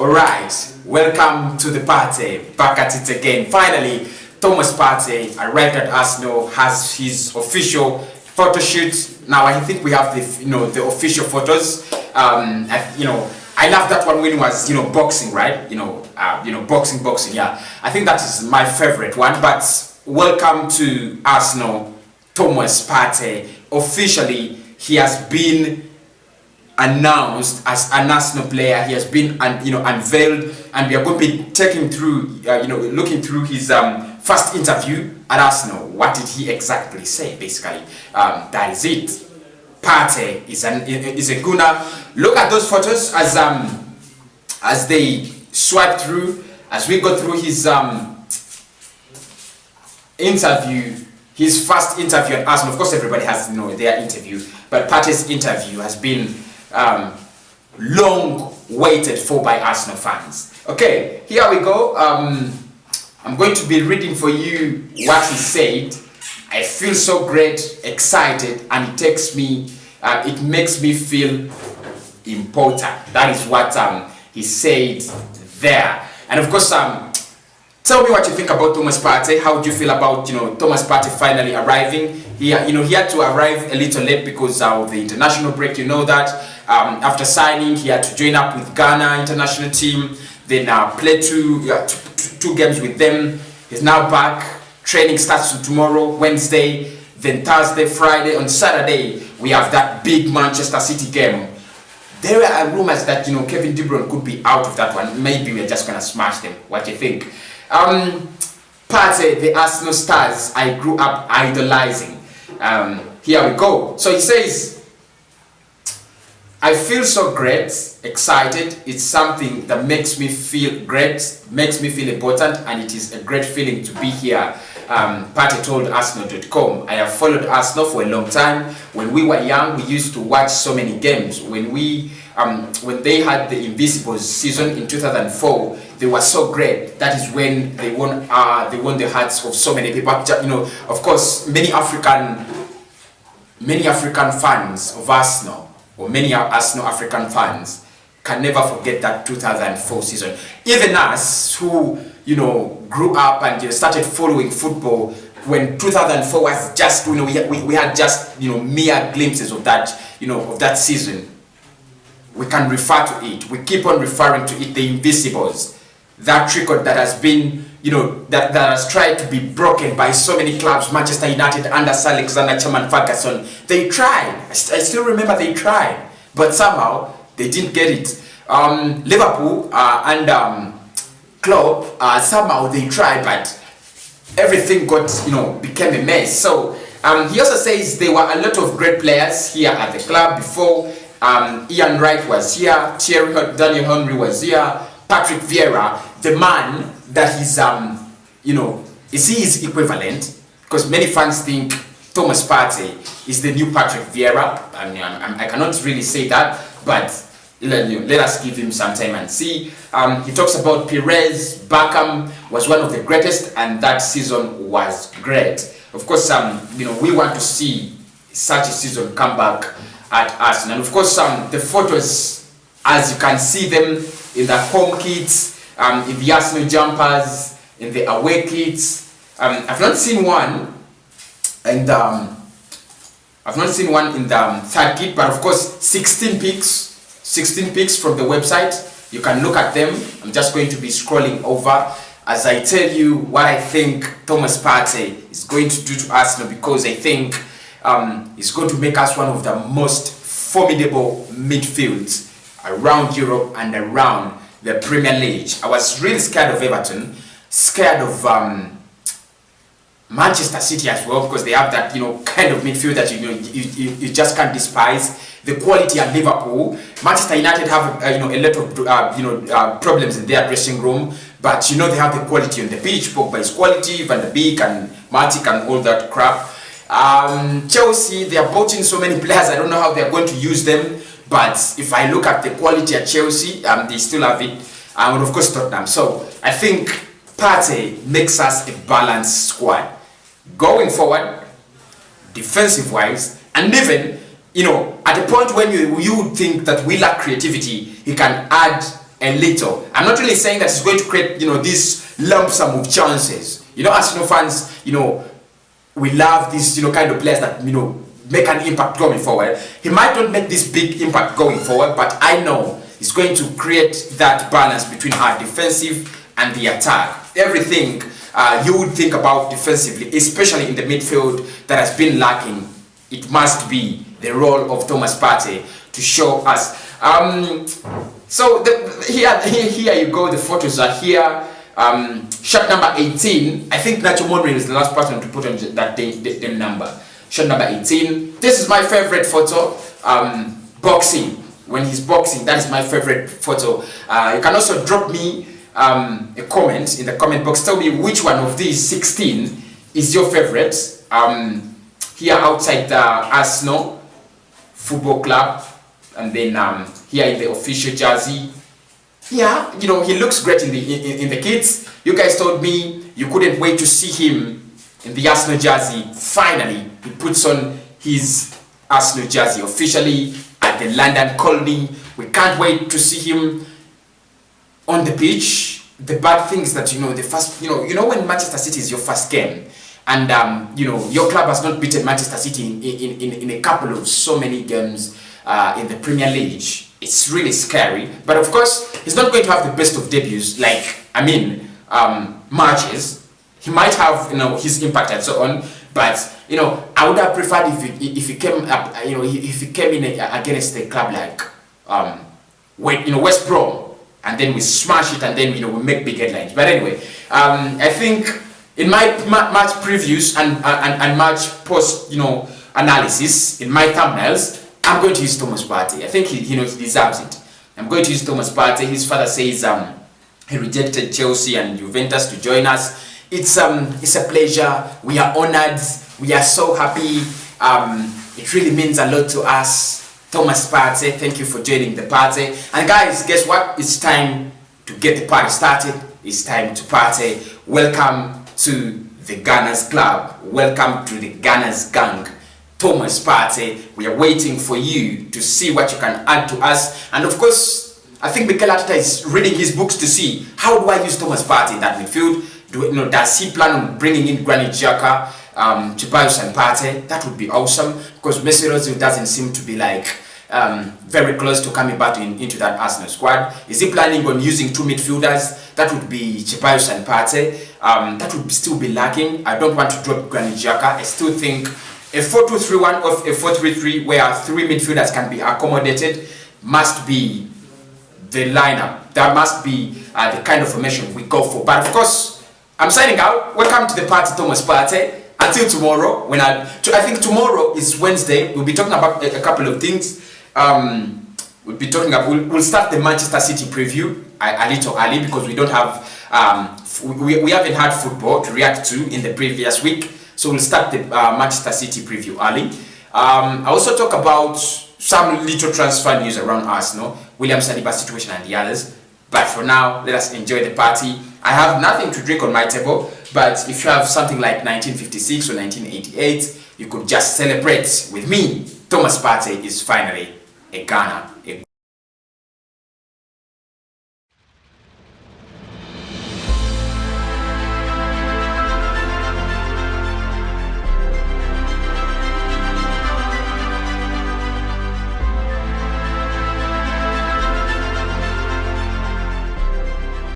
Alright, welcome to the party. Back at it again. Finally, Thomas Partey arrived at Arsenal, has his official photo shoot. Now I think we have the official photos. I love that one when it was boxing, right? Boxing. Yeah, I think that is my favorite one. But welcome to Arsenal, Thomas Partey. Officially, he has been announced as an Arsenal player. He has been unveiled, and we are going to be taking through looking through his first interview at Arsenal. What did he exactly say? Basically, that is it. Partey is a gunner. Look at those photos as they swipe through, as we go through his interview. His first interview at Arsenal. Of course, everybody has their interview, but Partey's interview has been long waited for by Arsenal fans. Okay, here we go. I'm going to be reading for you what he said. I feel so great, excited, and it makes me feel important. That is what he said there. And of course, tell me what you think about Thomas Partey. How do you feel about Thomas Partey finally arriving? He had to arrive a little late because of the international break. You know that. After signing, he had to join up with Ghana international team. Then play two games with them. He's now back. Training starts tomorrow, Wednesday. Then Thursday, Friday. On Saturday, we have that big Manchester City game. There are rumors that Kevin De Bruyne could be out of that one. Maybe we're just gonna smash them. What do you think? Partey, the Arsenal stars I grew up idolizing. Here we go. So he says, I feel so great, excited. It's something that makes me feel great, makes me feel important, and it is a great feeling to be here. Partey told Arsenal.com, I have followed Arsenal for a long time. When we were young, we used to watch so many games. When they had the Invisibles season in 2004, they were so great. That is when they won the hearts of so many people. Of course, many African fans of Arsenal, or many Arsenal African fans, can never forget that 2004 season. Even us who grew up and started following football when 2004 was just we had just mere glimpses of that of that season. We can refer to it. We keep on referring to it, the Invisibles. That record that has been, that has tried to be broken by so many clubs. Manchester United under Sir Alexander Chairman Ferguson. They tried. I still remember they tried, but somehow they didn't get it. Liverpool and Klopp, somehow they tried, but everything became a mess. So he also says there were a lot of great players here at the club before. Ian Wright was here, Daniel Henry was here, Patrick Vieira, the man that is is he his equivalent? Because many fans think Thomas Partey is the new Patrick Vieira. I cannot really say that, but let us give him some time and see. He talks about Perez. Beckham was one of the greatest, and that season was great. Of course, we want to see such a season come back at Arsenal. And of course, the photos, as you can see them in the home kits, in the Arsenal jumpers, in the away kits. I've not seen one, and I've not seen one in the third kit, but of course, 16 pics from the website. You can look at them. I'm just going to be scrolling over as I tell you what I think Thomas Partey is going to do to Arsenal, because I think it's going to make us one of the most formidable midfields around Europe and around the Premier League. I was really scared of Everton, scared of Manchester City as well, because they have that kind of midfield that you just can't despise. The quality at Liverpool. Manchester United have a lot of problems in their dressing room, but they have the quality on the pitch. Pogba is quality, Van de Beek and Matic and all that crap. Chelsea, they are poaching so many players. I don't know how they are going to use them, but if I look at the quality at Chelsea, they still have it, and of course Tottenham. So I think Partey makes us a balanced squad going forward, defensive wise, and even at a point when you think that we lack creativity, he can add a little. I'm not really saying that he's going to create, this lump sum of chances. Arsenal fans, we love these, kind of players that, make an impact going forward. He might not make this big impact going forward, but I know he's going to create that balance between our defensive and the attack. Everything you would think about defensively, especially in the midfield, that has been lacking, it must be the role of Thomas Partey to show us. So here you go, the photos are here. Shot number 18, I think Nacho Monreal is the last person to put on that the number. Shot number 18. This is my favorite photo. Boxing. When he's boxing, that is my favorite photo. You can also drop me a comment in the comment box. Tell me which one of these 16 is your favorite. Here outside the Arsenal Football Club, and then here in the official jersey. Yeah, he looks great in the kits. You guys told me you couldn't wait to see him in the Arsenal jersey. Finally, he puts on his Arsenal jersey officially at the London Colony. We can't wait to see him on the pitch. The bad thing is that the first, when Manchester City is your first game, and your club has not beaten Manchester City in a couple of so many games in the Premier League. It's really scary. But of course, he's not going to have the best of debuts. Matches. He might have his impact and so on. But I would have preferred if he came up. If he came in against a club like West Brom, and then we smash it, and then we make big headlines. But anyway, I think in my match previews and match post analysis in my thumbnails, I'm going to use Thomas Partey. I think he deserves it. I'm going to use Thomas Partey. His father says he rejected Chelsea and Juventus to join us. It's a pleasure. We are honored. We are so happy. It really means a lot to us. Thomas Partey, thank you for joining the party. And guys, guess what? It's time to get the party started. It's time to party. Welcome to the Gunners Club. Welcome to the Gunners Gang. Thomas Partey, we are waiting for you to see what you can add to us. And of course, I think Mikel Arteta is reading his books to see how do I use Thomas Partey in that midfield. Does he plan on bringing in Granit Xhaka, Ceballos and Partey? That would be awesome, because Mesut Ozil doesn't seem to be very close to coming back into that Arsenal squad. Is he planning on using two midfielders? That would be Ceballos and Partey. That would still be lacking. I don't want to drop Granit Xhaka. I still think a 4-2-3-1 or a 4-3-3 where three midfielders can be accommodated must be the lineup. That must be the kind of formation we go for. But of course, I'm signing out. Welcome to the party, Thomas Partey. Until tomorrow, I think tomorrow is Wednesday. We'll be talking about a couple of things. We'll start the Manchester City preview a little early, because we don't have we haven't had football to react to in the previous week. So we'll start the Manchester City preview early. I also talk about some little transfer news around Arsenal, William Saliba's situation and the others. But for now, let us enjoy the party. I have nothing to drink on my table, but if you have something like 1956 or 1988, you could just celebrate with me. Thomas Partey is finally a Ghana.